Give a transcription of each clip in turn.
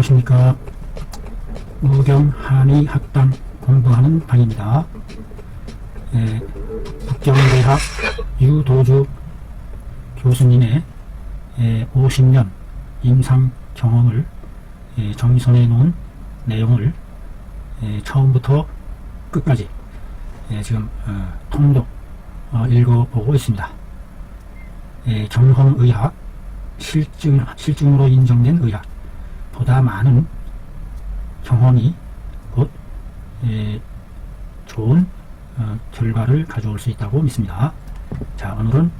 안녕하십니까. 무경 한의 학당 공부하는 방입니다. 북경대학 유도주 교수님의 50년 임상 경험을 정리선에 놓은 내용을 처음부터 끝까지 지금 통독 읽어보고 있습니다. 경험의학, 실증으로 인정된 의학, 보다 많은 경험이 곧 좋은 결과를 가져올 수 있다고 믿습니다. 자, 오늘은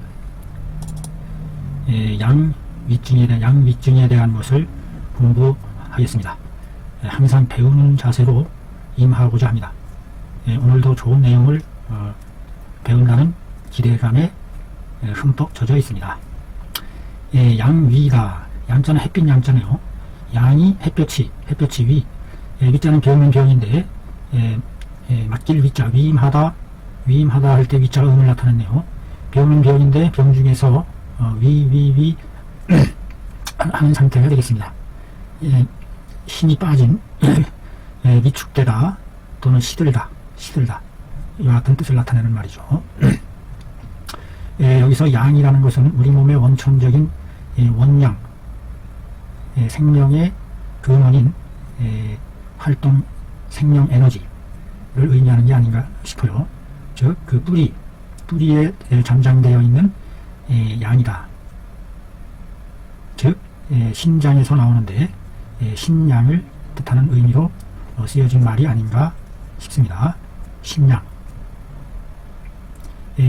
양위증에 대한 것을 공부하겠습니다. 항상 배우는 자세로 임하고자 합니다. 오늘도 좋은 내용을 배운다는 기대감에 흠뻑 젖어 있습니다. 양위가, 양자는 햇빛 양자네요. 양이 햇볕이 위, 위자는 병은 병인데 맡길 위자, 위임하다 할 때 위자가 음을 나타냈네요. 병은 병인데 병 중에서 위 하는 상태가 되겠습니다. 힘이 빠진 위축되다 또는 시들다 이와 같은 뜻을 나타내는 말이죠. 여기서 양이라는 것은 우리 몸의 원천적인 원양, 생명의 근원인 활동 생명 에너지를 의미하는 게 아닌가 싶어요. 즉 그 뿌리에 잠장되어 있는 양이다. 즉 신장에서 나오는데 신양을 뜻하는 의미로 쓰여진 말이 아닌가 싶습니다. 신양.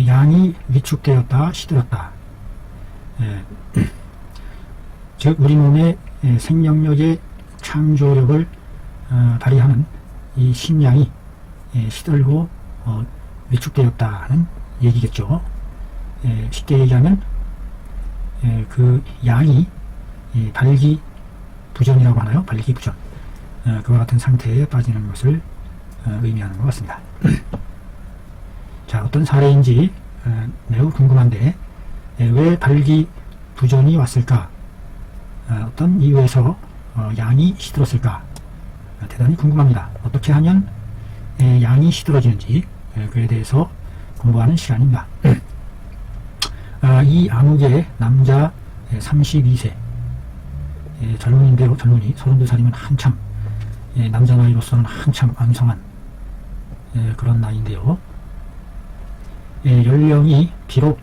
양이 위축되었다, 시들었다. 즉 우리 몸의 생명력의 창조력을 발휘하는 이 신양이 시들고 위축되었다는 얘기겠죠. 쉽게 얘기하면 그 양이 발기부전이라고 하나요? 발기부전. 그와 같은 상태에 빠지는 것을 의미하는 것 같습니다. 자, 어떤 사례인지 매우 궁금한데 왜 발기부전이 왔을까? 어떤 이유에서 양이 시들었을까? 대단히 궁금합니다. 어떻게 하면 양이 시들어지는지 그에 대해서 공부하는 시간입니다. 이 암흑의 남자 32세 젊은인데요. 젊은이 32살이면 한참 남자 나이로서는 한참 왕성한 그런 나이인데요. 연령이 비록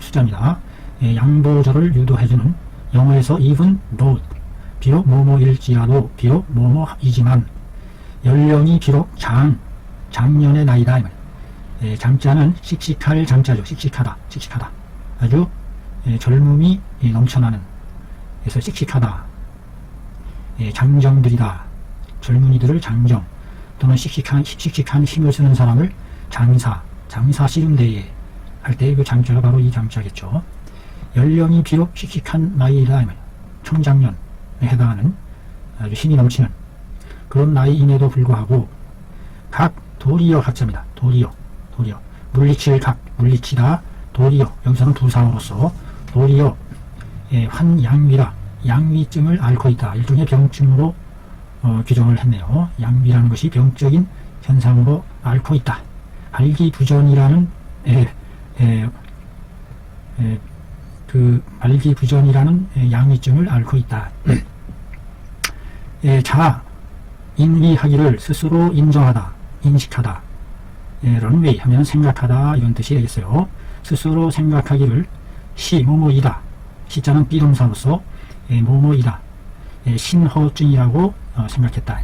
숫자입니다. 양보절을 유도해주는 영어에서 even though, 비록 뭐뭐일지라도, 비록 뭐뭐이지만, 연령이 비록 장년의 나이다. 장자는 씩씩할 장자죠. 씩씩하다. 아주 젊음이 넘쳐나는, 그래서 씩씩하다. 장정들이다. 젊은이들을 장정, 또는 씩씩한 힘을 쓰는 사람을 장사 씨름대회 할 때 그 장자가 바로 이 장자겠죠. 연령이 비록 씩씩한 나이이다. 청장년에 해당하는 아주 힘이 넘치는 그런 나이임에도 불구하고 각 도리어 각자입니다. 도리어 물리칠 각, 물리치다, 도리어 여기서는 부사어로서 도리어 환양위라, 양위증을 앓고 있다. 일종의 병증으로 규정을 했네요. 양위라는 것이 병적인 현상으로 앓고 있다. 발기부전이라는 그 발기부전이라는 양위증을 앓고 있다. 자, 인위하기를 스스로 인정하다, 인식하다. 런웨이 하면 생각하다 이런 뜻이 되겠어요. 스스로 생각하기를 뭐뭐이다. 시자는 비동사로서 뭐뭐이다. 신허증이라고 생각했다.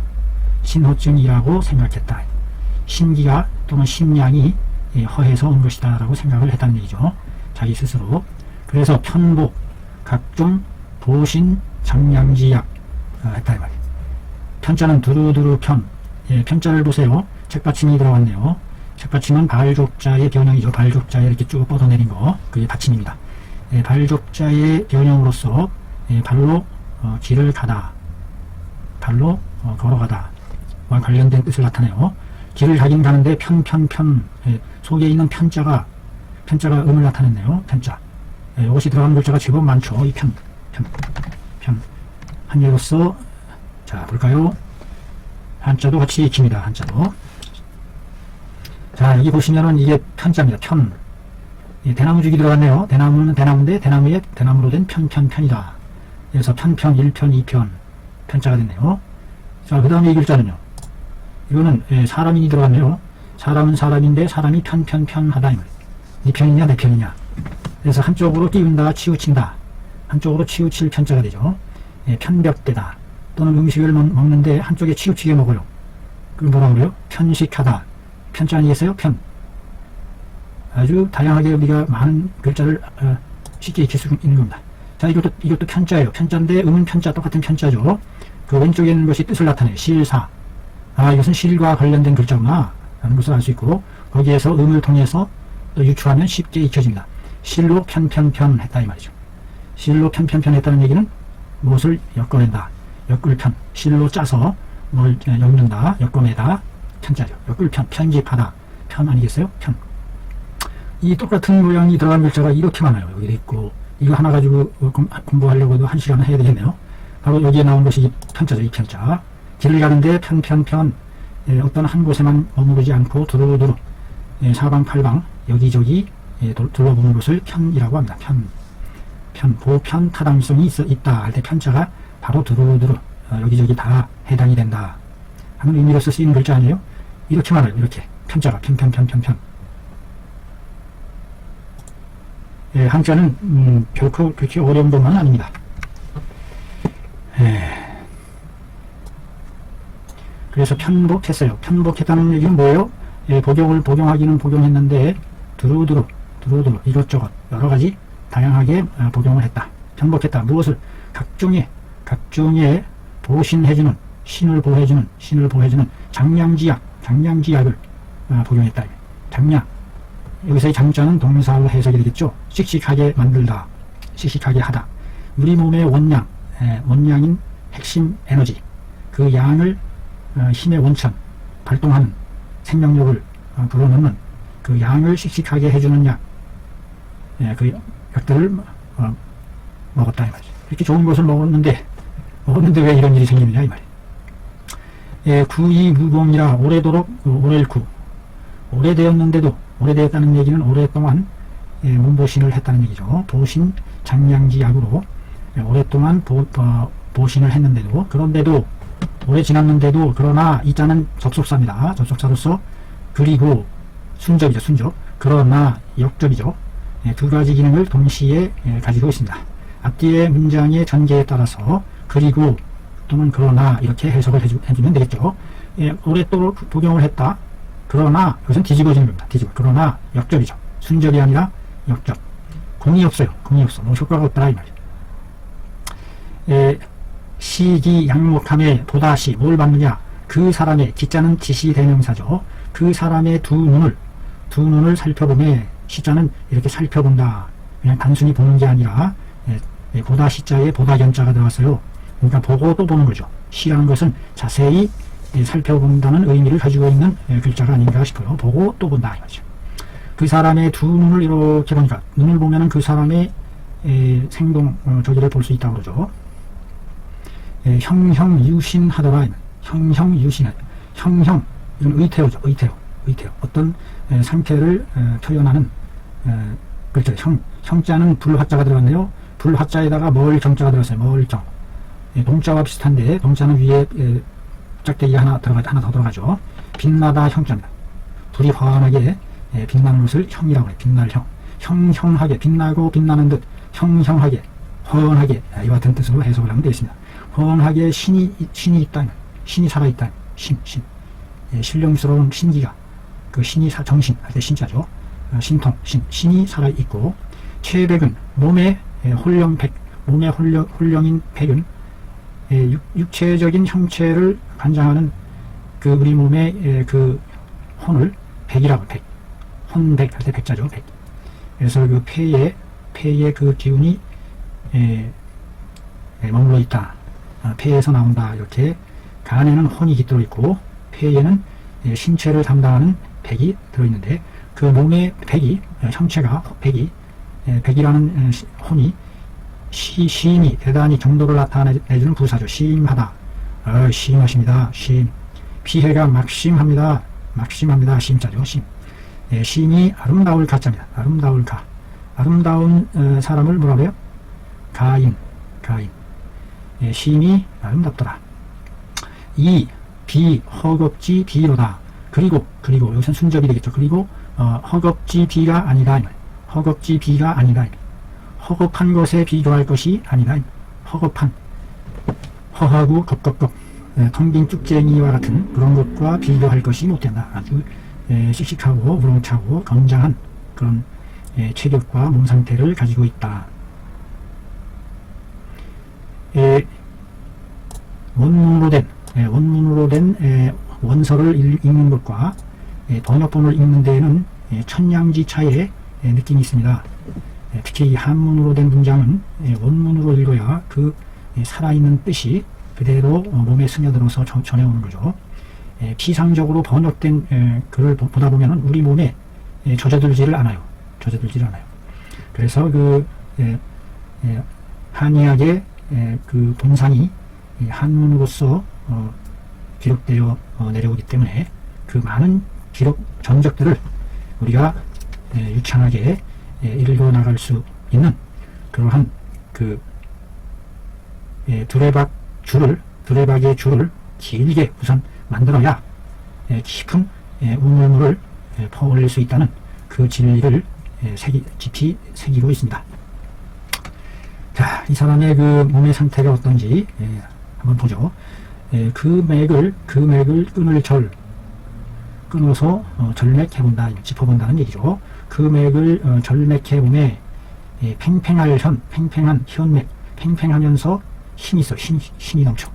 신허증이라고 생각했다. 신기가 또는 신양이 허해서 온 것이다 라고 생각을 했다는 얘기죠. 자기 스스로. 그래서 편복, 각종 보신, 장량지약 했다 이 말이에요. 편자는 두루두루 편자를 보세요. 책받침이 들어갔네요. 책받침은 발족자의 변형이죠. 발족자에 이렇게 쭉 뻗어내린 거, 그게 받침입니다. 발족자의 변형으로서 발로 길을 가다, 발로 걸어가다 와 관련된 뜻을 나타내요. 길을 가긴 가는데 속에 있는 편자가 음을 나타냈네요. 편자. 이것이 들어가는 글자가 제법 많죠. 이 편. 한 예로서 자, 볼까요? 한자도 같이 익힙니다. 한자도. 자, 여기 보시면은 이게 편자입니다. 편. 대나무 죽이 들어갔네요. 대나무는 대나무인데 대나무에 대나무로 된 편이다. 그래서 편편, 1편, 2편 편자가 됐네요. 자, 그 다음에 이 글자는요. 이거는 사람이 들어갔네요. 사람은 사람인데 사람이 편하다. 네 편이냐 내 편이냐. 그래서 한쪽으로 띄운다, 치우친다. 한쪽으로 치우칠 편자가 되죠. 편벽되다. 또는 음식을 먹는데 한쪽에 치우치게 먹어요. 그걸 뭐라고 그래요? 편식하다. 편자 아니겠어요? 편. 아주 다양하게 우리가 많은 글자를 쉽게 익힐 수 있는 겁니다. 자, 이것도 편자예요. 편자인데 음은 편자, 똑같은 편자죠. 그 왼쪽에 있는 것이 뜻을 나타내요. 실사. 아, 이것은 실과 관련된 글자구나 라는 것을 알 수 있고, 거기에서 음을 통해서 또 유추하면 쉽게 익혀집니다. 실로 편했다 이 말이죠. 실로 편했다는 얘기는 무엇을 엮어낸다. 엮을편. 실로 짜서 뭘 엮는다. 엮어내다. 편자죠. 엮을편. 편집하다. 편 아니겠어요? 편. 이 똑같은 모양이 들어간 글자가 이렇게 많아요. 여기도 있고, 이거 하나 가지고 공부하려고 해도 1시간 해야 되겠네요. 바로 여기에 나온 것이 이 편자죠. 이 편자. 길을 가는데 편. 어떤 한 곳에만 머무르지 않고 두루두루 사방팔방 여기저기 둘러보는 것을 편이라고 합니다. 보편 타당성이 있다 할 때 편자가 바로 두루두루 여기저기 다 해당이 된다 하는 의미로서 쓰이는 글자 아니에요? 이렇게 말해요. 이렇게 편자가 편. 한자는 결코 그렇게 어려운 것만 아닙니다. 그래서 편복했어요. 편복했다는 얘기는 뭐예요? 복용하기는 복용했는데 두루두루 이것저것 여러가지 다양하게 복용을 했다. 편복했다. 무엇을? 각종의 보신해주는 신을 보호해주는 장량지약을 복용했다. 장량. 여기서의 장자는 동사로 해석이 되겠죠. 씩씩하게 만들다, 씩씩하게 하다. 우리 몸의 원량인 핵심 에너지, 그 양을 힘의 원천, 발동하는 생명력을 불어넣는 그 양을 씩씩하게 해주는 약, 그 약들을 먹었다 이 말이죠. 이렇게 좋은 것을 먹었는데 왜 이런 일이 생기느냐 이 말이에요. 구이무봉이라 오래도록 오래일구. 오래되었다는 얘기는 오랫동안 몸보신을 했다는 얘기죠. 보신 장량지약으로 오랫동안 보신을 했는데도, 그런데도 오래 지났는데도, 그러나 이 자는 접속사입니다. 접속사로서 그리고 순접이죠. 순접. 그러나 역접이죠. 두 가지 기능을 동시에 가지고 있습니다. 앞뒤의 문장의 전개에 따라서 그리고 또는 그러나 이렇게 해석을 해주면 되겠죠. 오랫도록 복용을 했다. 그러나 이것은 뒤집어지는 겁니다. 그러나 역접이죠. 순접이 아니라 역접. 공이 없어요. 뭐 효과가 없다 이 말이에요. 시기양목함에 보다시 뭘 받느냐. 그 사람의, 기자는 지시대명사죠. 그 사람의 두 눈을 살펴보매, 시자는 이렇게 살펴본다. 그냥 단순히 보는 게 아니라 보다 시자에 보다 견자가 들어갔어요. 그러니까 보고 또 보는 거죠. 시라는 것은 자세히 살펴본다는 의미를 가지고 있는 글자가 아닌가 싶어요. 보고 또 본다 이 말이죠. 그 사람의 두 눈을 이렇게 보니까, 눈을 보면은 그 사람의 생동 저기를 볼 수 있다고 그러죠. 형형유신하더라. 형형유신하다. 형형, 이건 의태어죠. 의태어. 어떤 상태를 표현하는 글자. 형자는 불화자가 들어갔네요. 불화자에다가 멀정자가 들어갔어요. 멀정. 동자와 비슷한데 동자는 위에 짝대기 하나 더 들어가죠. 빛나다 형자입니다. 불이 환하게 빛나는 것을 형이라고 해요. 빛날 형. 형형하게, 빛나고 빛나는 듯 형형하게, 훤하게, 이와 같은 뜻으로 해석을 하면 되겠습니다. 훤하게 신이 있다. 신이 살아있다. 신령스러운 신기가, 그 신이 정신 할 때 신자죠. 신통, 신이 살아있고, 체백은 몸의 홀령인 백은 육체적인 형체를 관장하는 그 우리 몸의 그 혼을 백이라고, 혼백 할 때 백자죠. 백. 그래서 그 폐의 그 기운이 머물러 있다. 폐에서 나온다. 이렇게 간에는 혼이 깃들어 있고 폐에는 신체를 담당하는 백이 들어있는데, 그 몸의 백이, 형체가 백이라는 혼이 시인이 대단히 정도를 나타내주는 부사죠. 시임하다. 심하십니다. 심. 피해가 막심합니다. 막심합니다. 심자죠. 심. 심이 아름다울 가짜입니다. 아름다울 가. 아름다운 사람을 뭐라 그래요? 가인. 가인. 심이 아름답더라. 비 허겁지 비로다. 그리고 여기선 순접이 되겠죠. 그리고 허겁지 비가 아니다. 허겁지 비가 아니다. 허겁한 것에 비교할 것이 아니다. 허겁한 허하고 겁겁겁 텅빈 쭉쟁이와 같은 그런 것과 비교할 것이 못된다. 아주 씩씩하고 우렁차고 건장한 그런 체격과 몸 상태를 가지고 있다. 원문으로 된 원서를 읽는 것과 번역본을 읽는 데에는 천냥지차의 느낌이 있습니다. 특히 이 한문으로 된 문장은 원문으로 읽어야 그 살아있는 뜻이 그대로 몸에 스며들어서 전해오는 거죠. 피상적으로 번역된 글을 보다 보면 우리 몸에 젖어들지를 않아요. 그래서 그 한의학의 그 동상이 한문으로서 기록되어 내려오기 때문에 그 많은 기록 전적들을 우리가 유창하게 읽어 나갈 수 있는 그러한 그 두레박의 줄을 길게 우선 만들어야 깊은 우물물을 퍼올릴 수 있다는 그 진리를 깊이 새기고 있습니다. 자, 이 사람의 그 몸의 상태가 어떤지 한번 보죠. 그 맥을 끊어서 절맥해본다, 짚어본다는 얘기죠. 그 맥을 절맥해보매 팽팽한 현맥, 팽팽하면서 힘이 있어. 힘이 넘쳐.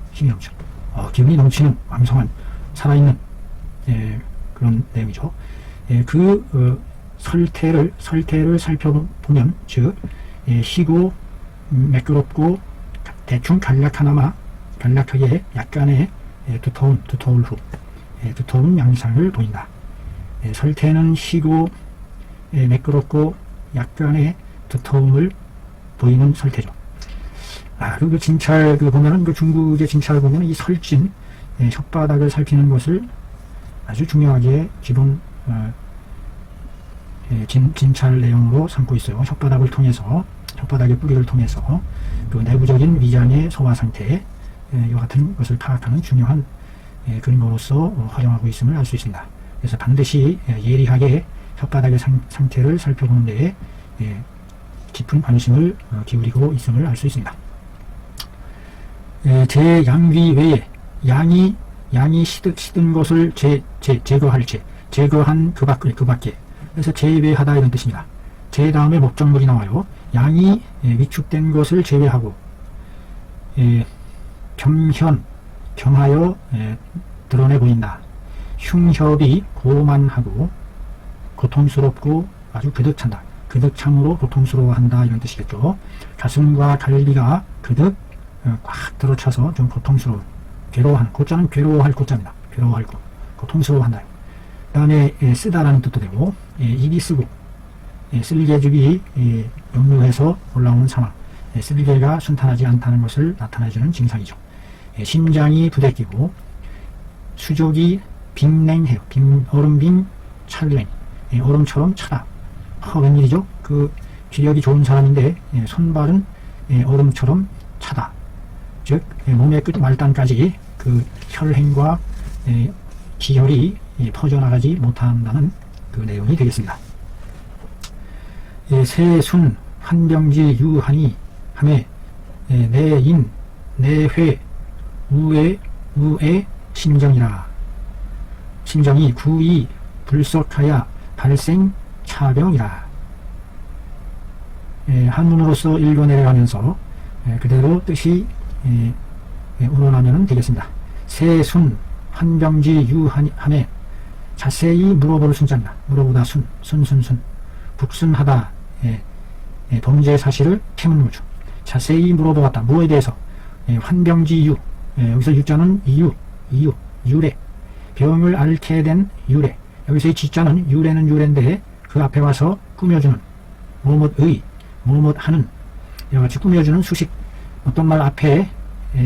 기운이 넘치는 왕성한 살아있는 그런 내용이죠. 그 설태를 살펴보면 즉 희고 매끄럽고 대충 간략하게 약간의 두터운 양상을 보인다. 설태는 희고 매끄럽고 약간의 두터움을 보이는 설태죠. 그리고 진찰 보면은 그 중국의 진찰을 보면 이 설진 혓바닥을 살피는 것을 아주 중요하게 기본 진찰 내용으로 삼고 있어요. 혓바닥의 뿌리를 통해서 그 내부적인 위장의 소화 상태 이와 같은 것을 파악하는 중요한 근거로서 활용하고 있음을 알 수 있습니다. 그래서 반드시 예리하게 혓바닥의 상태를 살펴보는 데에 깊은 관심을 기울이고 있음을 알 수 있습니다. 제 양귀 외에 양이 시든 것을 제거한 그 밖에 그래서 제외하다 이런 뜻입니다. 제 다음에 목적물이 나와요. 양이 위축된 것을 제외하고 겸하여 드러내 보인다. 흉협이 고만하고 고통스럽고 아주 그득찬다. 그득참으로 고통스러워한다 이런 뜻이겠죠. 가슴과 갈비가 그득 꽉 들어차서 좀 고통스러운 괴로워하는 고자는 괴로워할 고자입니다. 괴로워할 고통스러워한다. 그 다음에 쓰다라는 뜻도 되고 입이 쓰고 쓸개죽이 역류해서 올라오는 상황, 쓸개가 순탄하지 않다는 것을 나타내주는 증상이죠. 심장이 부대끼고 수족이 빙냉해요. 얼음빙 찰랭, 얼음처럼 차다. 웬일이죠? 그 기력이 좋은 사람인데 손발은 얼음처럼 차다. 즉 몸의 끝 말단까지 그 혈행과 기혈이 퍼져나가지 못한다는 그 내용이 되겠습니다. 세순 환병지 유한이 함에 내인 내회 우에 심정이라. 심정이 구이 불석하야 발생 차병이라. 한문으로서 읽어내려가면서 그대로 뜻이 우러나면 되겠습니다. 세순 환병지 유한함에 자세히 물어볼 순자입니다. 물어보다 순 북순하다 범죄 사실을 캐묻는 거죠. 자세히 물어보았다. 무엇에 대해서? 환병지 유, 여기서 유자는 유래, 병을 앓게 된 유래. 여기서 이 지자는 유래는 유래인데 그 앞에 와서 꾸며주는 뭐뭇하는 이와 같이 꾸며주는 수식, 어떤 말 앞에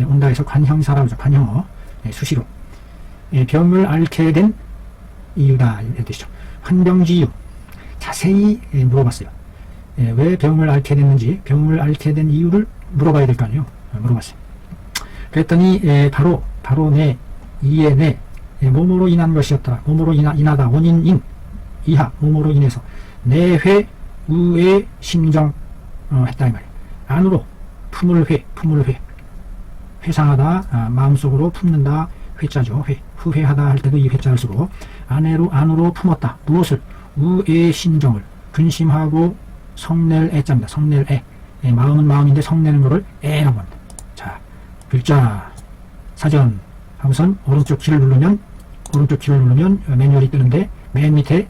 온다 해서 관형사라고 하죠. 관형어. 수시로. 병을 앓게 된 이유다 이런 뜻이죠. 환병지 이유 자세히 물어봤어요. 왜 병을 앓게 됐는지, 병을 앓게 된 이유를 물어봐야 될 거 아니에요. 물어봤어요. 그랬더니 바로 내 이에 내 몸으로 인한 것이었더라. 몸으로 인하다. 원인인 이하 몸으로 인해서 내회 우의 심정 했다 이 말이에요. 안으로 품을 회 회상하다, 마음속으로 품는다, 회자죠. 후회하다 할 때도 이 회자를 쓰고, 안으로 품었다. 무엇을? 우의 심정을. 근심하고 성낼 애자입니다. 성낼 애. 마음은 마음인데 성내는 거를 애라고 합니다. 자, 글자 사전 하고선 오른쪽 키를 누르면 매뉴얼이 뜨는데, 맨 밑에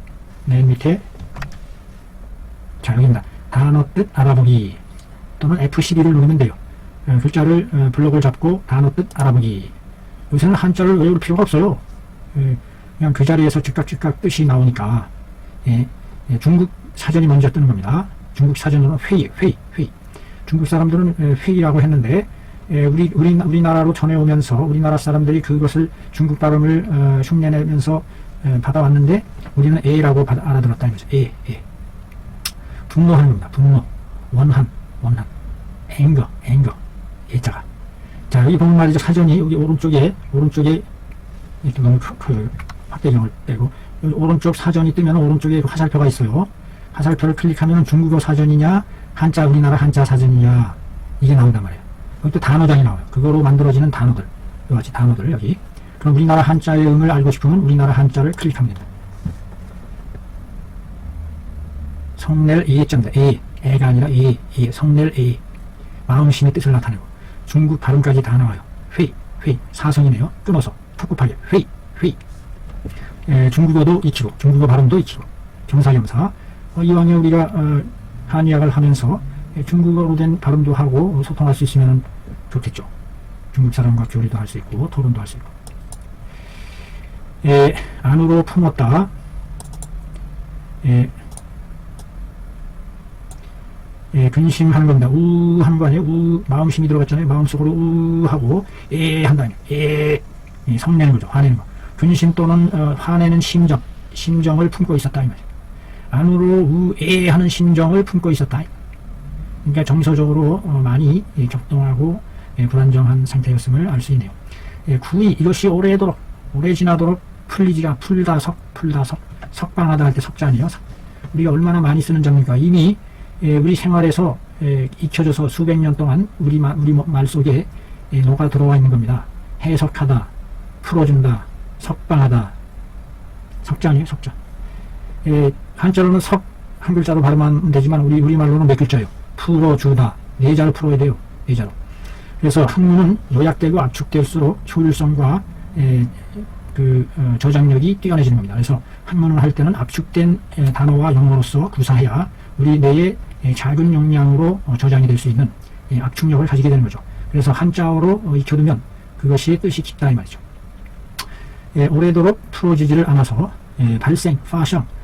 자, 여기입니다. 단어 뜻 알아보기 또는 F12를 누르면 돼요. 글자를 블록을 잡고 단어 뜻 알아보기. 요새는 한자를 외울 필요가 없어요. 그냥 그 자리에서 즉각 뜻이 나오니까. 중국 사전이 먼저 뜨는 겁니다. 중국 사전으로는 회의. 중국 사람들은 회의라고 했는데, 우리나라로 전해오면서 우리나라 사람들이 그것을 중국 발음을 흉내내면서 받아왔는데, 우리는 A라고 알아들었다 이거죠. A. 분노하는 겁니다. 분노. 원한. 앵거. 예자가. 자, 여기 보면 말이죠. 사전이 여기 오른쪽에 이렇게 너무 확대경을 빼고, 여기 오른쪽 사전이 뜨면 오른쪽에 화살표가 있어요. 화살표를 클릭하면 중국어 사전이냐, 우리나라 한자 사전이냐, 이게 나온단 말이에요. 여기 또 단어장이 나와요. 그거로 만들어지는 단어들. 여기까지 단어들 여기. 그럼 우리나라 한자의 음을 알고 싶으면 우리나라 한자를 클릭하면 됩니다. 성낼 A자입니다. 애가 아니라 성낼 A. 마음심의 뜻을 나타내고, 중국 발음까지 다 나와요. 회의, 사성이네요. 끊어서 푹 굽하게 회의. 중국어도 익히고, 중국어 발음도 익히고, 겸사겸사. 이왕에 우리가 한의학을 하면서 중국어로 된 발음도 하고 소통할 수 있으면 좋겠죠. 중국 사람과 교류도 할 수 있고 토론도 할 수 있고. 안으로 품었다. 근심하는 겁니다. 하는 거 아니에요? 마음심이 들어갔잖아요. 마음속으로 하고 한다. 성내는 거죠. 화내는 거. 근심 또는 화내는 심정을 품고 있었다 이 말이에요. 안으로 하는 심정을 품고 있었다. 그러니까 정서적으로 많이 격동하고 불안정한 상태였음을 알 수 있네요. 구이 이것이 오래 지나도록 풀다 석방하다 할 때 석자 아니에요. 우리가 얼마나 많이 쓰는 자입니까? 이미 우리 생활에서 익혀져서 수백 년 동안 우리 말 속에 녹아 들어와 있는 겁니다. 해석하다, 풀어준다, 석방하다. 석자 아니에요? 석자. 한자로는 한 글자로 발음하면 되지만 우리말로는 몇 글자예요? 풀어주다. 네 자로 풀어야 돼요. 네 자로. 그래서 한문은 요약되고 압축될수록 효율성과 저장력이 뛰어나지는 겁니다. 그래서 한문을 할 때는 압축된 단어와 용어로서 구사해야 우리 뇌의 작은 용량으로 저장이 될 수 있는 압축력을 가지게 되는 거죠. 그래서 한자어로 익혀두면 그것이 뜻이 깊다 이 말이죠. 오래도록 풀어지지를 않아서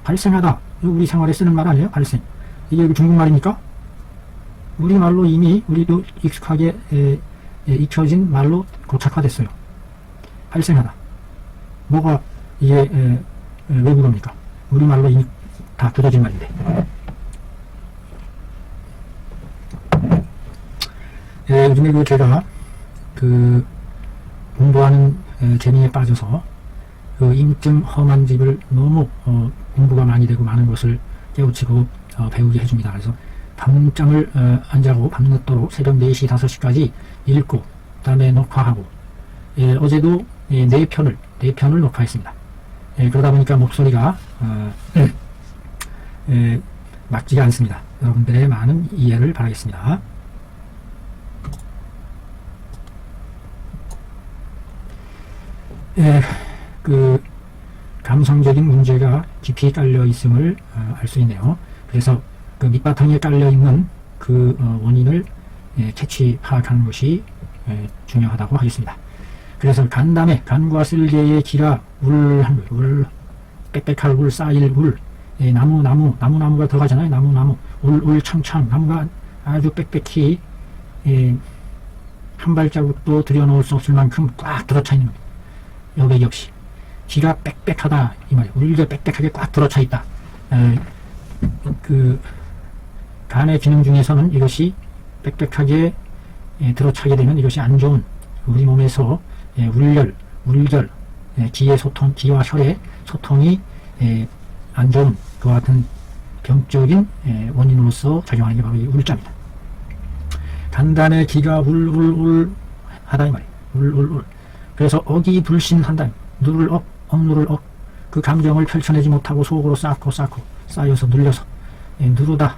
발생하다. 우리 생활에 쓰는 말 아니에요? 발생. 이게 중국말입니까? 우리말로 이미 우리도 익숙하게 익혀진 말로 고착화됐어요. 발생하다. 뭐가 이게 외국어입니까? 우리말로 이미 다 굳어진 말인데. 요즘에 제가 공부하는 재미에 빠져서 인증 험한 집을 너무 공부가 많이 되고 많은 것을 깨우치고 배우게 해줍니다. 그래서 밤잠을 안 자고 밤늦도록 새벽 4시, 5시까지 읽고 그 다음에 녹화하고 어제도 4편을 녹화했습니다. 그러다 보니까 목소리가 맞지가 않습니다. 여러분들의 많은 이해를 바라겠습니다. 감성적인 문제가 깊이 깔려 있음을 알 수 있네요. 그래서 그 밑바탕에 깔려 있는 원인을 캐치 파악하는 것이 중요하다고 하겠습니다. 그래서 간과 쓸개의 기라 울한 거예요. 울, 빽빽할 울, 쌓일 울, 나무가 들어가잖아요. 나무, 울창창, 나무가 아주 빽빽히 한 발자국도 들여놓을 수 없을 만큼 꽉 들어차 있는 겁니다. 여백이 없이 기가 빽빽하다 이 말이에요. 울겨 빽빽하게 꽉 들어차 있다. 그 간의 기능 중에서는 이것이 빽빽하게 들어차게 되면 이것이 안 좋은 우리 몸에서 울결, 기의 소통, 기와 혈의 소통이 안 좋은 그와 같은 병적인 원인으로서 작용하는 게 바로 이 울자입니다. 간단에 기가 울울울 하다 이 말이에요. 울울울. 그래서 억이 불신한다. 누를 억누를 억. 그 감정을 펼쳐내지 못하고 속으로 쌓고 쌓여서 눌려서 누르다.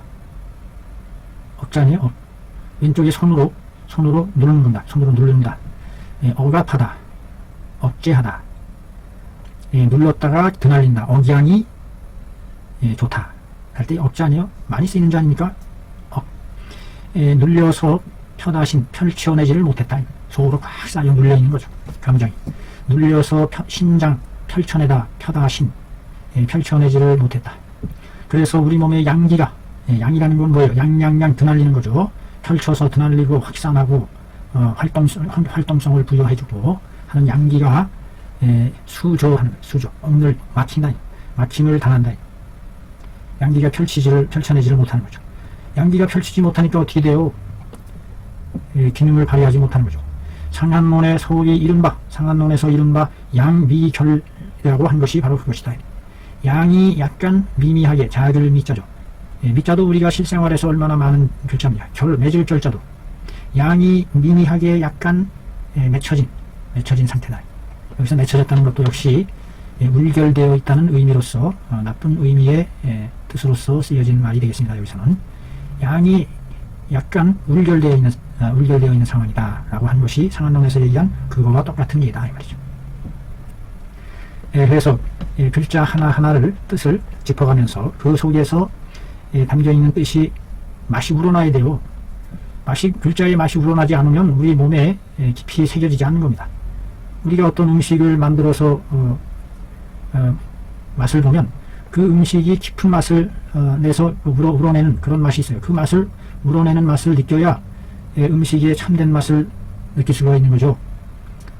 억자니에요. 억. 왼쪽에 손으로 누른다. 손으로 누른다. 억압하다. 억제하다. 눌렀다가 드날린다. 억양이 좋다. 할 때 억자 아니에요? 많이 쓰이는 자 아닙니까? 눌려서 펼쳐내지를 못했다. 속으로 꽉 쌓여 눌려있는 거죠. 감정이. 눌려서 신장 펼쳐내다. 펼쳐내지를 못했다. 그래서 우리 몸의 양기가, 양이라는 건 뭐예요? 양양양 드날리는 거죠. 펼쳐서 드날리고 확산하고 활동성을 부여해주고 하는 양기가 수조하는 거예요. 수조. 억늘 막힌다. 막힘을 당한다. 양기가 펼쳐내지를 못하는 거죠. 양기가 펼치지 못하니까 어떻게 돼요? 기능을 발휘하지 못하는 거죠. 상한론의 소위 상한론에서 이른바 양미결이라고 한 것이 바로 그것이다. 양이 약간 미미하게 작을 미자죠. 미자도 우리가 실생활에서 얼마나 많은 글자입니다. 맺을 절자도 양이 미미하게 약간 맺혀진 상태다. 여기서 맺혀졌다는 것도 역시 울결되어 있다는 의미로서 나쁜 의미의 뜻으로서 쓰여진 말이 되겠습니다. 여기서는 양이 약간 울결되어 있는 상황이다 라고 한 것이 상한론에서 얘기한 그거와 똑같은 얘기다 이 말이죠. 그래서 글자 하나하나를 뜻을 짚어가면서 그 속에서 담겨있는 뜻이 맛이 우러나야 돼요. 글자의 맛이 우러나지 않으면 우리 몸에 깊이 새겨지지 않는 겁니다. 우리가 어떤 음식을 만들어서 맛을 보면 그 음식이 깊은 맛을 내서 우러내는 그런 맛이 있어요. 그 맛을 우러내는 맛을 느껴야 참된 맛을 느낄 수가 있는 거죠.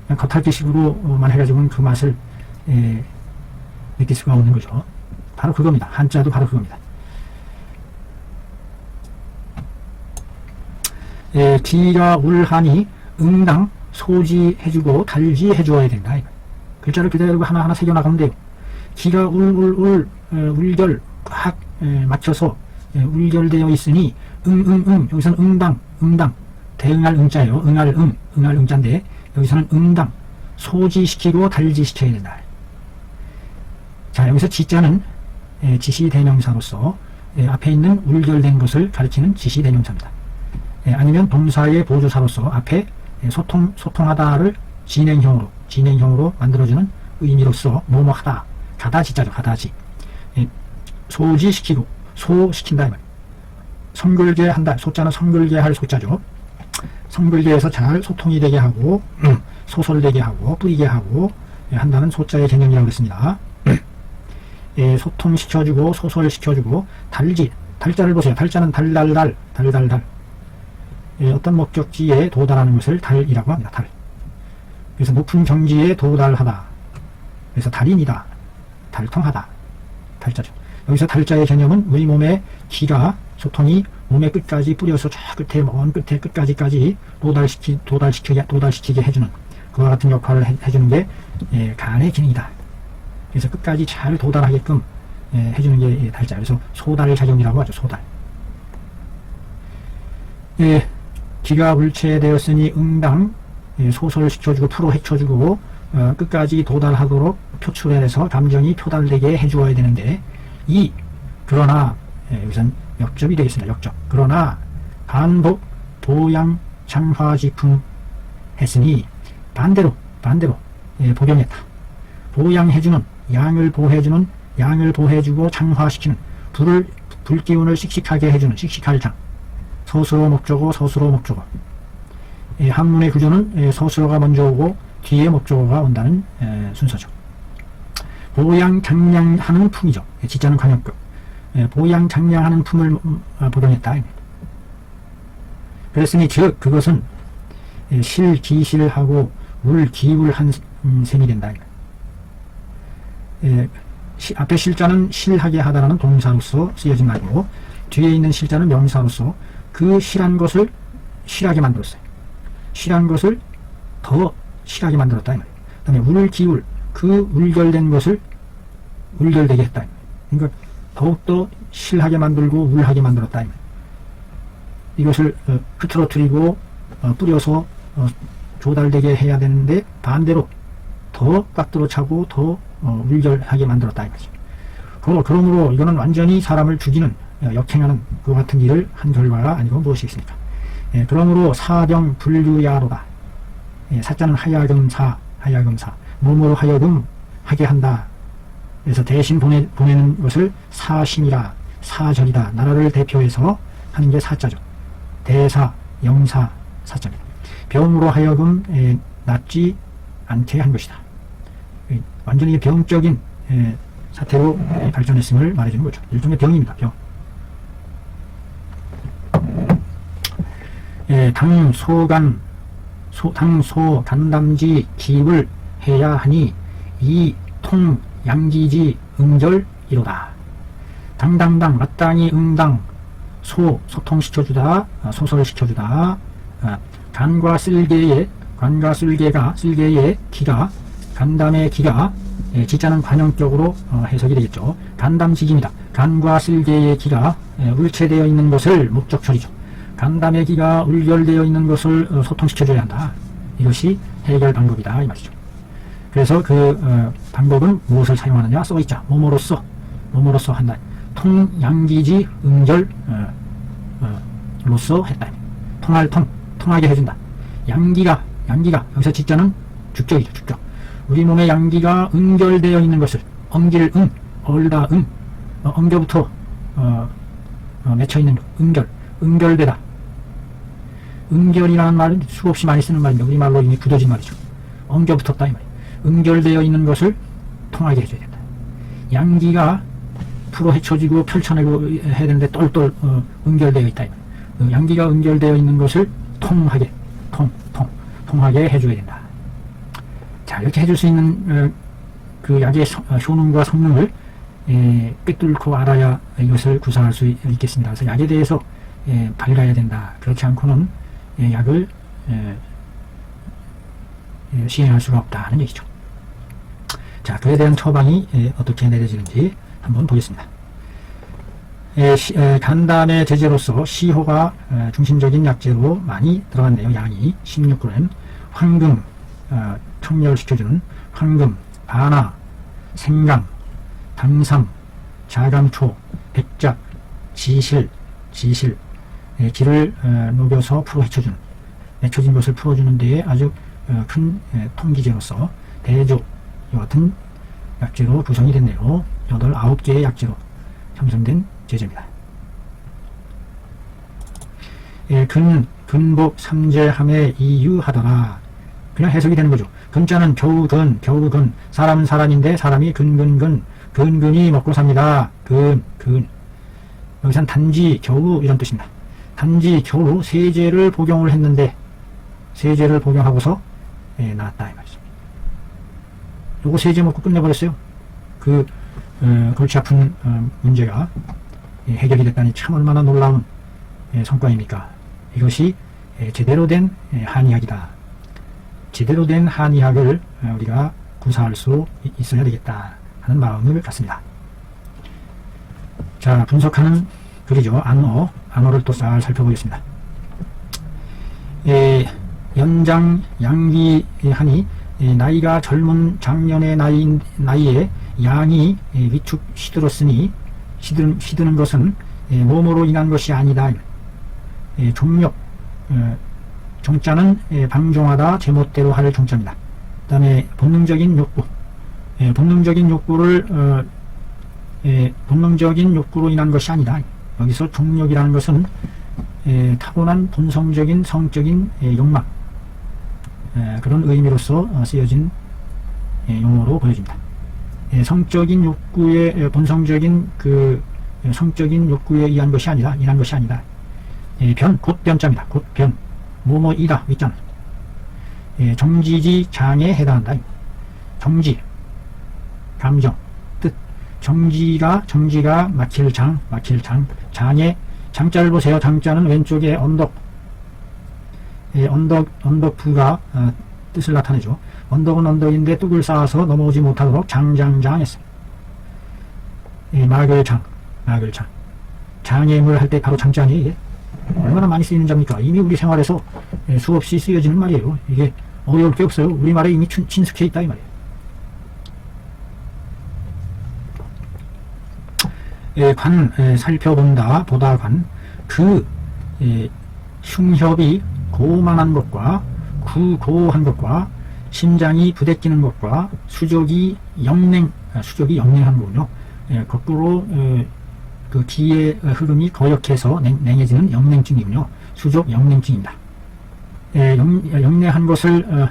그냥 겉핥기식으로만 해가지고는 그 맛을 느낄 수가 없는 거죠. 바로 그겁니다. 한자도 바로 그겁니다. 기가 울하니 응당 소지해주고 달지해주어야 된다. 글자를 그대로 하나하나 새겨나가면 돼요. 기가 울결 꽉 맞춰서 울결되어 있으니 여기서는 응당 대응할 응자예요. 응할 응자인데 여기서는 응당 소지시키고 달지시켜야 된다. 자, 여기서 지자는 지시대명사로서 앞에 있는 울결된 것을 가리키는 지시대명사입니다. 아니면 동사의 보조사로서 앞에 소통하다를 진행형으로 만들어주는 의미로서 뭐뭐하다 가다지자죠. 가다지. 소지시키고 소시킨다. 성글게한다. 소자는 성글게할 소자죠. 성글게해서 잘 소통이 되게 하고 소설되게 하고 뿌리게 하고 한다는 소자의 개념이라고 그랬습니다. 소통시켜주고 소설시켜주고 달자를 보세요. 달자는 달달달 어떤 목적지에 도달하는 것을 달이라고 합니다. 달. 그래서 높은 경지에 도달하다. 그래서 달인이다. 달통하다. 달자죠. 여기서 달자의 개념은 우리 몸의 기가 소통이 몸의 끝까지 뿌려서 저 끝에 먼 끝에 끝까지까지 도달시키게 해주는 그와 같은 역할을 해주는 게 간의 기능이다. 그래서 끝까지 잘 도달하게끔 해주는 게 달자. 그래서 소달작용이라고 하죠. 소달. 기가 울체되었으니 응당 소설시켜주고 풀어헤쳐주고 끝까지 도달하도록 표출해서 감정이 표달되게 해주어야 되는데 그러나 여기선 역접이 되겠습니다. 역접. 그러나 반복 보양 장화지품 했으니 반대로 복용했다. 보양해주는 양을 보해주고 장화시키는 불기운을 씩씩하게 해주는 씩씩할 장. 서술어 목적어 한문의 구조는 서술어가 먼저 오고 뒤에 목적어가 온다는 순서죠. 보양장량하는 품이죠. 지자는 관용급. 보양장량하는 품을 복용했다. 그랬으니 즉 그것은 실기실하고 울기울한 셈이 된다. 앞에 실자는 실하게 하다라는 동사로서 쓰여진 말이고 뒤에 있는 실자는 명사로서 그 실한 것을 실하게 만들었어요. 실한 것을 더 실하게 만들었다 이 말이에요. 그 다음에 울기울, 그 울결된 것을 울결되게 했다. 그러니까 더욱더 실하게 만들고 울하게 만들었다. 이것을 흐트러뜨리고 뿌려서 조달되게 해야 되는데 반대로 더 깎들어 차고 더 울결하게 만들었다. 이거지. 그러므로 이거는 완전히 사람을 죽이는 역행하는 그 같은 일을 한 결과가 아니고 무엇이 있습니까? 그러므로 사병 불류야로다. 사자는 하야금사, 몸으로 하여금 하게 한다. 그래서 대신 보내는 것을 사신이라, 사절이다. 나라를 대표해서 하는 게 사자죠. 대사, 영사, 사자입니다. 병으로 하여금 낫지 않게 한 것이다. 완전히 병적인 사태로 발전했음을 말해주는 거죠. 일종의 병입니다. 병. 당소 단담지 기입을 해야 하니 이 통 양기지 응절이로다. 당당당 마땅히 응당 소통시켜주다, 소설시켜주다. 간과 쓸개의 기가, 간담의 기가, 지자는 관용격으로 해석이 되겠죠. 간담직입니다. 간과 쓸개의 기가 울체되어 있는 것을 목적처리죠. 간담의 기가 울결되어 있는 것을 소통시켜줘야 한다. 이것이 해결 방법이다 이 말이죠. 그래서 그 방법은 무엇을 사용하느냐 써있자. 몸으로써 한다. 통양기지 응절 로써 했다. 통하게 해준다. 양기가 여기서 지자는 주격이죠. 주격. 우리 몸의 양기가 응결되어 있는 것을 엄길 얼다 엄겨부터 맺혀 있는 응결되다. 응결이라는 말은 수없이 많이 쓰는 말입니다. 우리말로 이미 굳어진 말이죠. 엉겨붙었다 이 말이에요. 응결되어 있는 것을 통하게 해줘야 된다. 양기가 풀어 헤쳐지고 펼쳐내고 해야 되는데 똘똘 응결되어 있다 이 말이에요. 양기가 응결되어 있는 것을 통하게 해줘야 된다. 자, 이렇게 해줄 수 있는 그 약의 효능과 성능을 꿰뚫고 알아야 이것을 구사할 수 있겠습니다. 그래서 약에 대해서 밝아야 된다. 그렇지 않고는 약을 시행할 수가 없다는 얘기죠. 자, 그에 대한 처방이 어떻게 내려지는지 한번 보겠습니다. 간담의 제제로서 시호가 중심적인 약재로 많이 들어갔네요. 양이 16g. 황금, 청열시켜주는 황금, 바나, 생강, 당삼, 자감초, 백작, 지실, 기를 녹여서 풀어 헤쳐주는, 맺혀진 것을 풀어주는 데에 아주 큰 통기제로서 대조, 이 같은 약재로 구성이 됐네요. 9개의 약재로 형성된 제제입니다. 근복 삼재함에 이유하더라. 그냥 해석이 되는 거죠. 근자는 겨우근, 사람은 사람인데 사람이 근근이 먹고 삽니다. 여기서는 단지 겨우 이런 뜻입니다. 단지 겨우 세제를 복용을 했는데 세제를 복용하고서 나았다 이 말이죠. 요거 세제 먹고 끝내버렸어요. 골치 아픈 문제가 해결이 됐다니 참 얼마나 놀라운 성과입니까? 이것이 제대로 된 한의학이다. 제대로 된 한의학을 우리가 구사할 수 있어야 되겠다 하는 마음을 갖습니다. 자, 분석하는 글이죠. 안어를 또 잘 살펴보겠습니다. 연장 양기하니 나이가 젊은 장년의 나이에 양이 위축 시들었으니 시드는 것은 몸으로 인한 것이 아니다. 종력, 정자는 방종하다 제멋대로 할 종자입니다. 그 다음에 본능적인 욕구, 본능적인 욕구로 인한 것이 아니다. 여기서 종력이라는 것은 타고난 본성적인 성적인 욕망, 그런 의미로서 쓰여진 용어로 보여집니다. 성적인 욕구의 본성적인 성적인 욕구에 인한 것이 아니다. 곧 변자입니다. 곧 변, 뭐뭐이다 있잖아. 정지지 장에 해당한다. 정지, 감정, 정지가 막힐 장, 장의 장자를 보세요. 장자는 왼쪽에 언덕부가 뜻을 나타내죠. 언덕은 언덕인데 뚝을 쌓아서 넘어오지 못하도록 장했어요. 마글장. 장애물 할 때 바로 장자니 이게 얼마나 많이 쓰이는 자입니까? 이미 우리 생활에서 수없이 쓰여지는 말이에요. 이게 어려울 게 없어요. 우리말에 이미 친숙해 있다 이 말이에요. 관, 살펴본다, 보다관. 흉협이 고만한 것과 구고한 것과 심장이 부대끼는 것과 수족이 영냉한 거군요. 거꾸로 그 기의 흐름이 거역해서 냉해지는 영냉증이군요. 수족 영냉증입니다. 영냉한 것을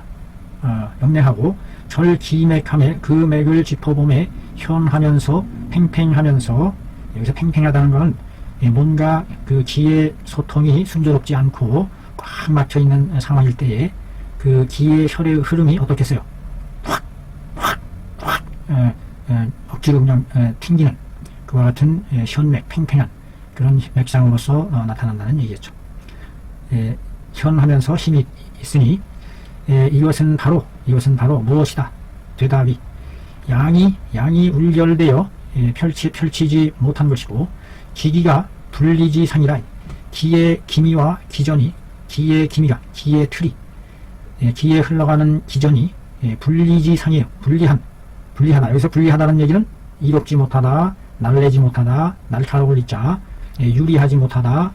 영냉하고 절기맥함에 그 맥을 짚어봄에 현하면서 팽팽하면서, 여기서 팽팽하다는 것은 뭔가 그 기의 소통이 순조롭지 않고 꽉 막혀 있는 상황일 때에 그 기의 혈의 흐름이 어떻겠어요? 확 억지로 그냥 튕기는 그와 같은 현맥, 팽팽한 그런 맥상으로서 나타난다는 얘기겠죠. 현하면서 힘이 있으니 이것은 바로 무엇이다? 대답이 양이 울결되어 펼치지 못한 것이고 기기가 분리지상이라. 기의 기미와 기전이, 기의 틀이, 기에 흘러가는 기전이 분리지상이에요. 분리하다. 여기서 분리하다는 얘기는 이롭지 못하다, 날래지 못하다, 날카로울 있자, 유리하지 못하다,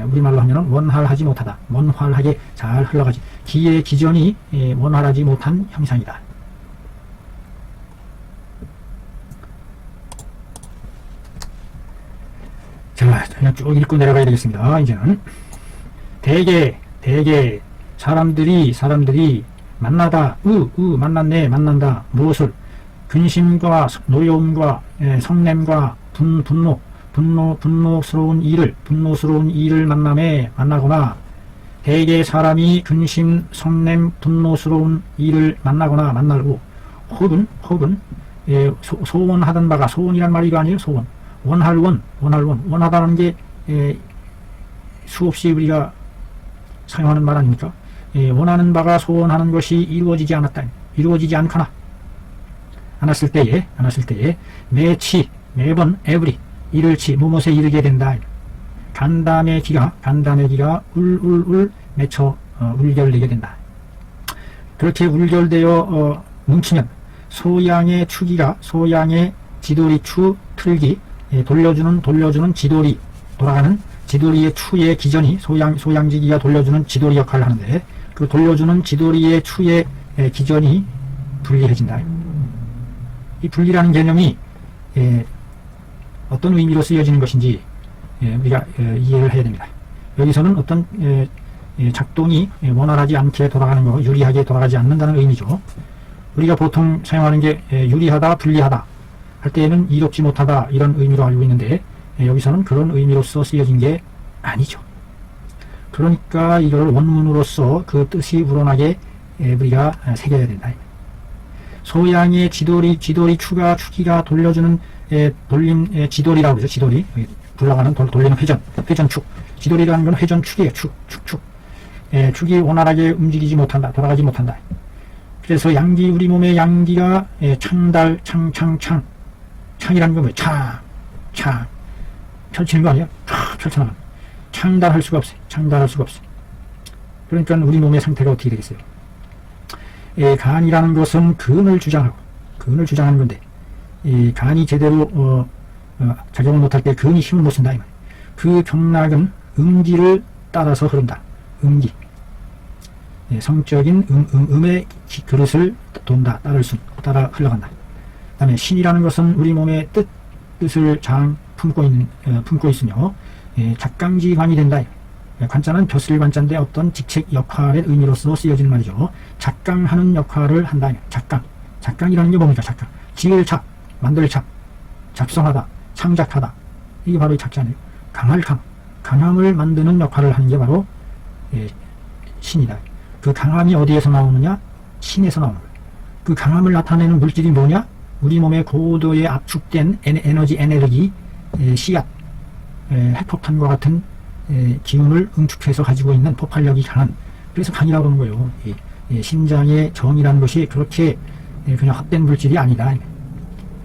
우리말로 하면 원활하지 못하다, 원활하게 잘 흘러가지. 기의 기전이 원활하지 못한 형상이다. 자, 그냥 쭉 읽고 내려가야 되겠습니다. 이제는 대개 사람들이 만나다, 만난다. 무엇을? 근심과 노여움과 성냄과 분노스러운 일을 만나거나, 대개 사람이 근심, 성냄, 분노스러운 일을 만나거나 만나고, 혹은 소원하던 바가, 소원이란 말이 아니에요. 소원. 원하다는 게 수없이 우리가 사용하는 말 아닙니까? 원하는 바가, 소원하는 것이 이루어지지 않았을 때에 매번 이를치 무엇에 이르게 된다. 간담의 기가 울울울 맺혀 울결되게 된다. 그렇게 울결되어 뭉치면 소양의 지도리 틀기, 돌려주는 지도리, 돌아가는 지도리의 추의 기전이, 소양지기가 돌려주는 지도리 역할을 하는데, 그 돌려주는 지도리의 추의 기전이 분리해진다. 이 분리라는 개념이 어떤 의미로 쓰여지는 것인지 우리가 이해를 해야 됩니다. 여기서는 어떤 작동이 원활하지 않게 돌아가는 거, 유리하게 돌아가지 않는다는 의미죠. 우리가 보통 사용하는 게 유리하다, 불리하다 할 때에는 이롭지 못하다 이런 의미로 알고 있는데, 여기서는 그런 의미로서 쓰여진 게 아니죠. 그러니까 이걸 원문으로서 그 뜻이 우러나게 우리가 새겨야 된다. 소양의 지도리 추기가 돌려주는 지도리라고 그러죠. 지도리, 굴러가는 돌리는 회전축. 지도리라는 건 회전축이에요. 축. 축이 원활하게 움직이지 못한다, 돌아가지 못한다. 그래서 우리 몸의 양기가 창이라는 건 뭐예요? 창. 펼치는 거 아니에요? 펼쳐나가는. 창달할 수가 없어요. 그러니까 우리 몸의 상태가 어떻게 되겠어요? 간이라는 것은 근을 주장하는 건데, 간이 제대로 작용을 못할 때 근이 힘을 못 쓴다. 그 경락은 음기를 따라서 흐른다. 음기. 성적인 음의 그릇을 돈다. 따라 흘러간다. 그 다음에 신이라는 것은 우리 몸의 뜻을 품고 있으며, 작강지관이 된다. 관자는 벼슬 관자인데 어떤 직책 역할의 의미로서 쓰여지는 말이죠. 작강하는 역할을 한다. 작강이라는 게 뭡니까? 작강. 지을 작만들 작성하다, 창작하다. 이게 바로 이 작자네요. 강함을 만드는 역할을 하는 게 바로 신이다. 그 강함이 어디에서 나오느냐? 신에서 나오는 거예요. 그 강함을 나타내는 물질이 뭐냐? 우리 몸에 고도의 압축된 에너지, 씨앗, 핵폭탄과 같은 기운을 응축해서 가지고 있는 폭발력이 강한, 그래서 강이라고 하는 거예요. 심장의 정이라는 것이 그렇게 그냥 헛된 물질이 아니다.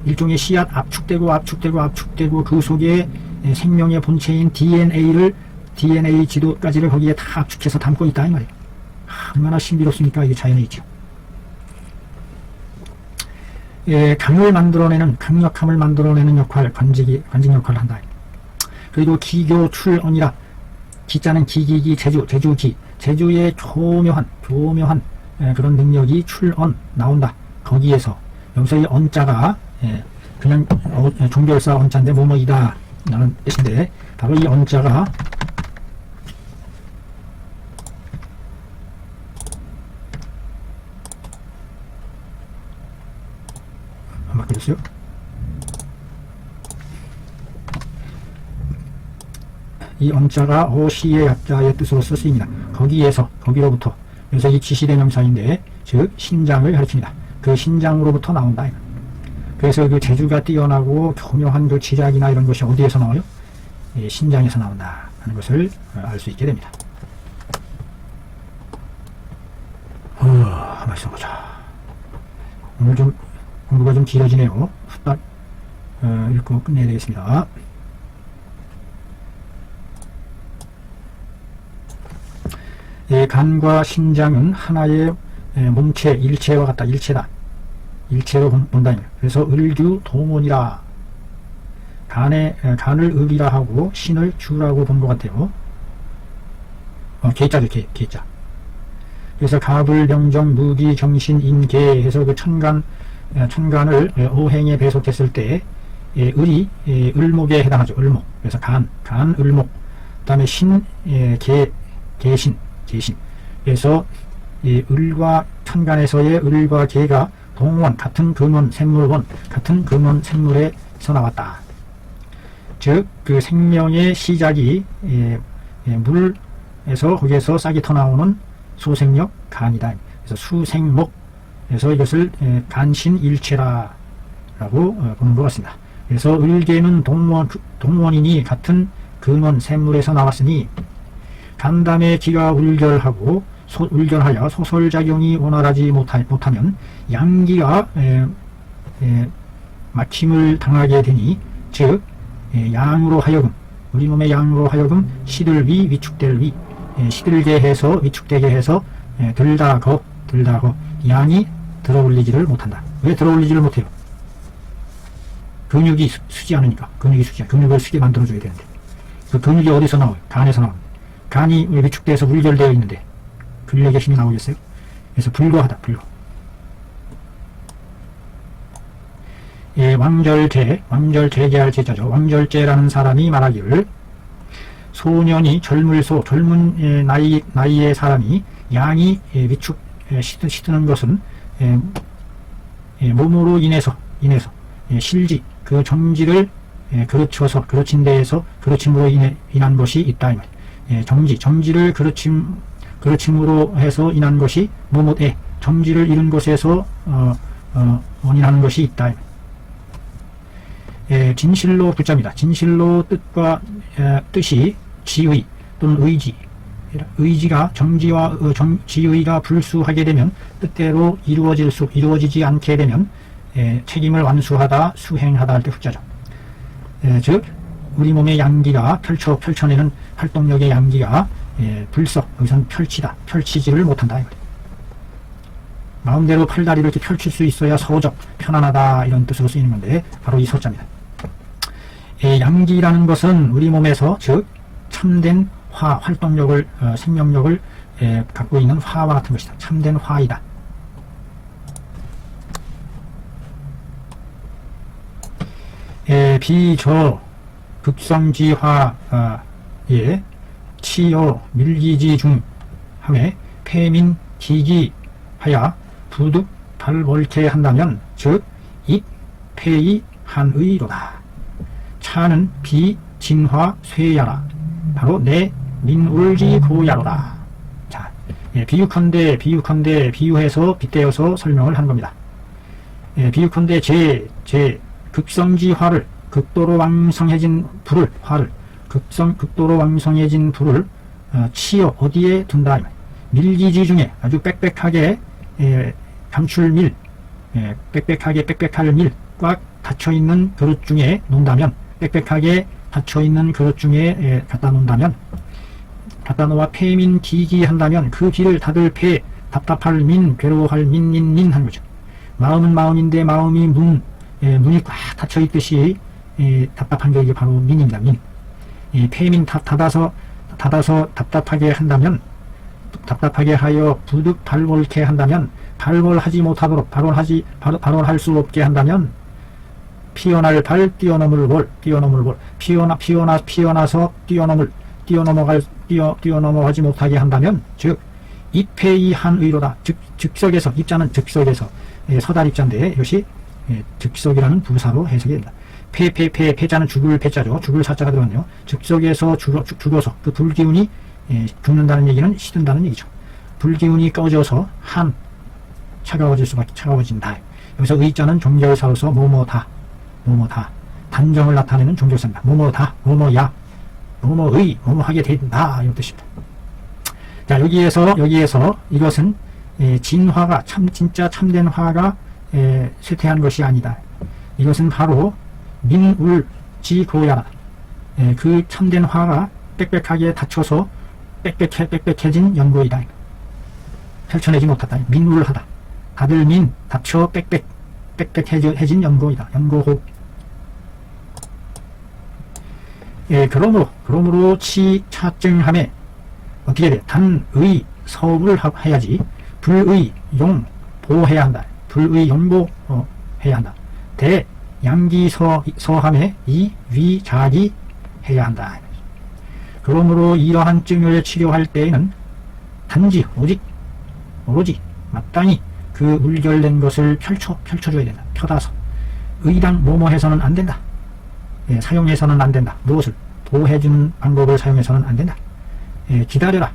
일종의 씨앗, 압축되고 그 속에 생명의 본체인 DNA 지도까지를 거기에 다 압축해서 담고 있다 이 말이에요. 얼마나 신비롭습니까? 이게 자연에 있죠. 강을 만들어내는, 강력함을 만들어내는 역할, 관직 역할을 한다. 그리고 기교 출언이라, 기자는 기기기, 제주의 교묘한 그런 능력이 출언 나온다. 거기에서 여기서 이 언자가 그냥 종결사 언자인데 뭐뭐이다 라는 뜻인데, 바로 이 언자가 안 바뀌었어요? 이 언자가 오시의 약자의 뜻으로서 쓰입니다. 거기로부터, 그래서 이 지시대명사인데, 즉 신장을 가리킵니다. 그 신장으로부터 나온다. 그래서 그 재주가 뛰어나고 교묘한 그 지략이나 이런 것이 어디에서 나와요? 신장에서 나온다 하는 것을 알 수 있게 됩니다. 한번 써보자. 오늘 좀 공부가 좀 길어지네요. 후딱 읽고 끝내야 되겠습니다. 간과 신장은 하나의 몸체, 일체와 같다. 일체로 본다. 그래서 을규 동원이라, 간을 을이라 하고 신을 주라고 본 것 같아요. 계자죠, 계자. 그래서 갑을 명정 무기 정신 인계 해서 그 천간을 오행에 배속했을 때 을이 을목에 해당하죠. 을목. 그래서 간 을목. 그다음에 신 계신. 그래서 을과 천간에서의 을과 계가 동원, 같은 근원 생물원, 같은 근원 생물에서 나왔다. 즉 그 생명의 시작이 물에서, 거기에서 싹이 터나오는 소생력 간이다. 그래서 수생목, 그래서 이것을 간신일체라라고 보는 것 같습니다. 그래서 을계는 동원이니 같은 근원 생물에서 나왔으니, 간담의 기가 울결하여 소설작용이 원활하지 못하면 양기가 막힘을 당하게 되니, 즉 양으로 하여금, 우리 몸의 양으로 하여금 시들위, 위축될 위, 시들게 해서 위축되게 해서 들다거 양이 들어올리지를 못한다. 왜 들어올리지를 못해요? 근육이 쓰지 않으니까. 근육을 쓰게 만들어줘야 되는데, 그 근육이 어디서 나와요? 간에서 나옵니다. 간이 위축돼서 물결되어 있는데 근력의 힘이 나오겠어요? 그래서 불거하다. 왕절제계할 제자죠. 왕절제라는 사람이 말하기를, 소년이 젊은 나이의 사람이 양이 시드는 것은 몸으로 인해서 실지, 그 정지를 그르친 데에서 그르침으로 인한 것이 있다. 정지를 그르침으로 해서 인한 것이 뭐뭐에, 정지를 이룬 것에서 원인하는 것이 있다. 진실로 붙잡니다. 진실로 뜻이 지의 또는 의지가 지의가 불수하게 되면, 뜻대로 이루어지지 않게 되면 책임을 완수하다, 수행하다 할 때 후자죠. 즉 우리 몸의 양기가 펼쳐내는 활동력의 양기가 여기서는 펼치지를 못한다. 마음대로 팔다리를 이렇게 펼칠 수 있어야 서적, 편안하다 이런 뜻으로 쓰이는 건데, 바로 이 서자입니다. 양기라는 것은 우리 몸에서, 즉 참된 활동력을, 생명력을 갖고 있는 화와 같은 것이다. 참된 화이다. 비저 극성지화에 치여 밀기지 중 함에 폐민 기기하여 부득 발월케 한다면, 즉 입 폐이 한의로다. 차는 비진화 쇠야라. 바로 내 민울지 고야로다. 자, 비유컨대 비유해서 빗대어서 설명을 한 겁니다. 비유컨대 극성지화를 극도로 왕성해진 불을 극도로 왕성해진 불을 치어 어디에 둔다. 밀기지 중에 아주 빽빽하게 감출밀, 빽빽할 밀 꽉 닫혀있는 그릇 중에 놓는다면, 빽빽하게 닫혀있는 그릇 중에 갖다 놓는다면, 갖다 놓아 폐민 기기한다면 그 기를 닫을 폐, 답답할 민, 괴로워할 민 하는 거죠. 마음은 마음인데 마음이 문이 꽉 닫혀있듯이 답답한 게 이게 바로 민입니다. 민. 폐민 닫아서 답답하게 한다면, 답답하게 하여 부득 발월케 한다면, 발월하지 못하도록 발월할 수 없게 한다면, 피어날 발 뛰어넘을 월 피어나서 뛰어넘어가지 못하게 한다면, 즉 입회이한 의로다. 즉석에서, 입자는 즉석에서, 서달 입자인데 이것이 즉석이라는 부사로 해석이 됩니다. 패자는 죽을 패자죠. 죽을 사자가 들어갔네요. 즉석에서 죽어서 그 불기운이 죽는다는 얘기는 시든다는 얘기죠. 불기운이 꺼져서 차가워진다. 여기서 의자는 종결사로서 뭐뭐다 단정을 나타내는 종결사입니다. 뭐뭐다, 뭐뭐야, 뭐뭐의, 뭐뭐하게 된다 이런 뜻입니다. 자, 여기에서 이것은 진화가 진짜 참된 화가 쇠퇴한 것이 아니다. 이것은 바로 민울지고야라. 그 참된 화가 빽빽하게 닫혀서 빽빽해진 연고이다. 펼쳐내지 못하다. 민울하다. 다들 닫혀 빽빽해진 연고이다. 연고호. 그러므로 차증함에 어떻게 돼? 단의 서울을 해야지. 불의 용 보해야 한다. 불의 용보 해야 한다. 대 양기 서함에 이 위자기 해야 한다. 그러므로 이러한 증을 치료할 때에는 단지 오로지 마땅히 그 물결된 것을 펼쳐줘야 된다. 펴다서 의당 뭐뭐해서는 안 된다. 사용해서는 안 된다. 무엇을? 보호해주는 방법을 사용해서는 안 된다. 기다려라.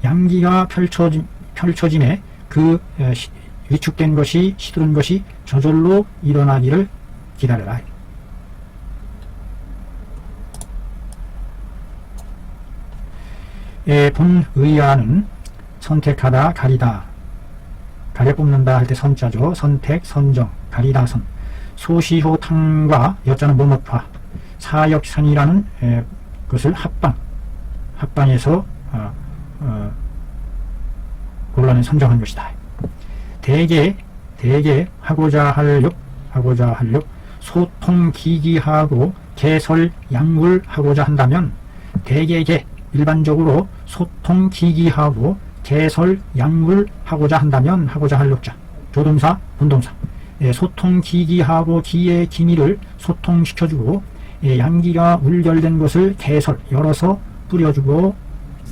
양기가 펼쳐짐에 그 위축된 것이, 시들은 것이 저절로 일어나기를 기다려라. 본의아는 선택하다, 가리다. 가려 뽑는다 할 때 선자죠. 선택, 선정, 가리다, 선. 소시호탕과 여자는 뭐뭐파. 사역선이라는 것을 합방에서 곤란히 선정한 것이다. 대개 하고자 할 력, 소통기기하고 개설양물하고자 한다면, 일반적으로 소통기기하고 개설양물하고자 한다면, 하고자 할 력자, 조동사, 본동사. 소통기기하고 기의 기미를 소통시켜주고, 양기가 물결된 것을 열어서 뿌려주고,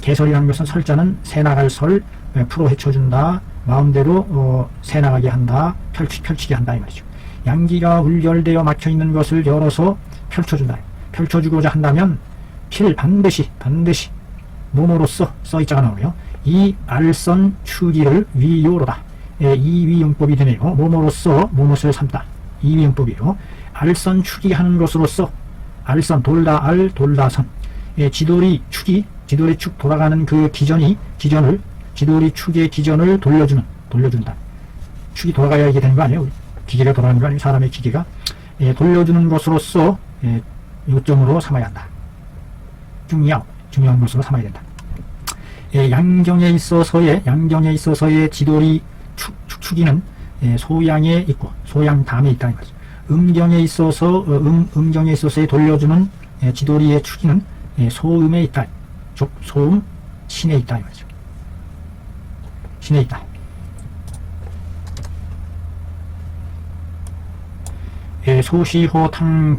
개설이라는 것은 설자는 새나갈 설, 풀어 헤쳐준다. 마음대로 새나가게 한다. 펼치게 한다 이 말이죠. 양기가 울결되어 막혀있는 것을 열어서 펼쳐준다. 펼쳐주고자 한다면 반드시 뭐뭐로써 써있자가 나오네요. 이 알선 추기를 위요로다. 이위용법이 되네요. 뭐뭐로써 무엇을 삼다. 이위용법이에요. 알선 추기하는 것으로써, 알선 돌다 알 돌다 선. 지돌이 축 돌아가는 그 지돌이 축의 기전을 돌려준다. 축이 돌아가야 이게 되는 거 아니에요? 기계가 돌아가는 거 아니에요? 사람의 기계가. 돌려주는 것으로서 요점으로 삼아야 한다. 중요한 것으로 삼아야 된다. 양경에 있어서의 지돌이 축기는 소양에 있고 소양담에 있다. 음경에 있어서의 돌려주는 지돌이의 축기는 소음에 있다. 소음 신에 있다. 신에 있다. 소시호탕은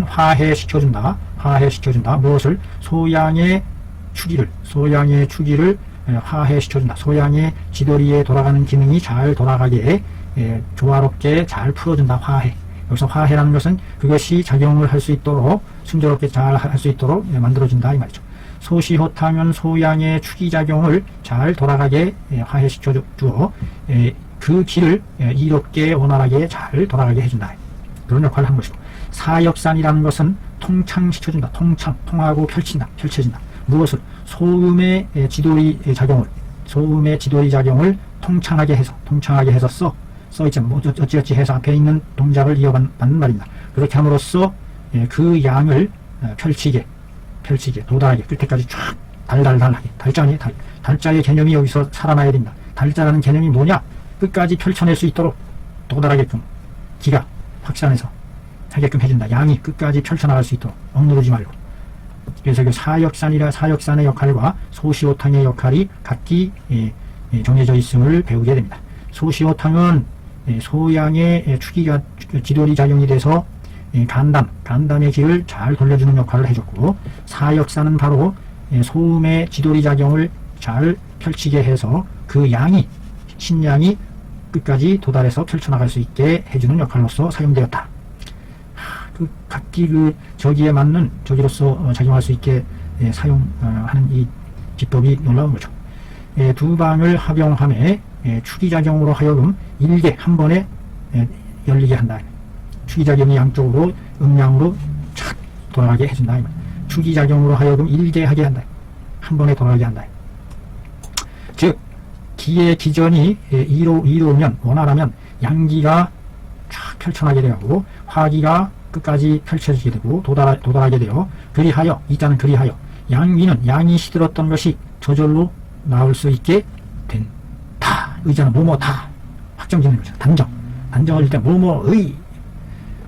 화해시켜준다. 무엇을? 소양의 추기를 화해시켜준다. 소양의 지도리에 돌아가는 기능이 잘 돌아가게 조화롭게 잘 풀어준다. 화해. 여기서 화해라는 것은 그것이 작용을 할 수 있도록 순조롭게 잘 할 수 있도록 만들어준다 이 말이죠. 소시호탕은 소양의 추기작용을 잘 돌아가게 화해시켜 주어 그 길을 이롭게 원활하게 잘 돌아가게 해준다. 그런 역할을 한 것이고, 사역산이라는 것은 통창시켜준다. 통하고 펼쳐진다. 무엇을? 소음의 지도리 작용을 통창하게 해서 써있지, 어찌어찌 해서 앞에 있는 동작을 이어받는 말입니다. 그렇게 함으로써 그 양을 펼치게, 도달하게, 끝에까지 쫙 달달하게, 달자의 개념이 여기서 살아나야 된다. 달자라는 개념이 뭐냐? 끝까지 펼쳐낼 수 있도록 도달하게끔, 기가 확산해서 하게끔 해준다. 양이 끝까지 펼쳐나갈 수 있도록 억누르지 말고. 그래서 그 사역산의 역할과 소시오탕의 역할이 각기 정해져 있음을 배우게 됩니다. 소시오탕은 소양의 지도리 작용이 돼서 간담의 길을 잘 돌려주는 역할을 해줬고, 사역산은 바로 소음의 지도리 작용을 잘 펼치게 해서 그 신양이 끝까지 도달해서 펼쳐나갈 수 있게 해주는 역할로서 사용되었다. 각기 저기에 맞는 저기로서 작용할 수 있게 사용하는 이 기법이 놀라운 거죠. 두 방을 합용함에 추기작용으로 하여금 일개 한 번에 열리게 한다. 추기작용이 양쪽으로 음량으로 착 돌아가게 해준다. 추기작용으로 하여금 일개하게 한다. 한 번에 돌아가게 한다. 즉 기의 기전이 이로우면, 원활하면 양기가 쫙 펼쳐나게 되고 화기가 끝까지 펼쳐지게 되고 도달하게 되어, 그리하여, 이자는 그리하여 양위는 양이 시들었던 것이 저절로 나올 수 있게 된다. 의자는 뭐뭐다 확정짓는 거죠. 단정을 때 뭐뭐의,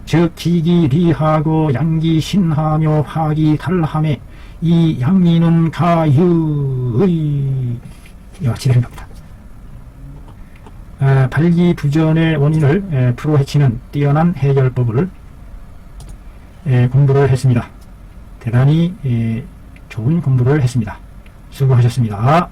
즉 기기 리하고 양기 신하며 화기 달함에 이 양위는 가유의 지대는 겁니다. 발기부전의 원인을 풀어헤치는 뛰어난 해결법을 공부를 했습니다. 대단히 좋은 공부를 했습니다. 수고하셨습니다.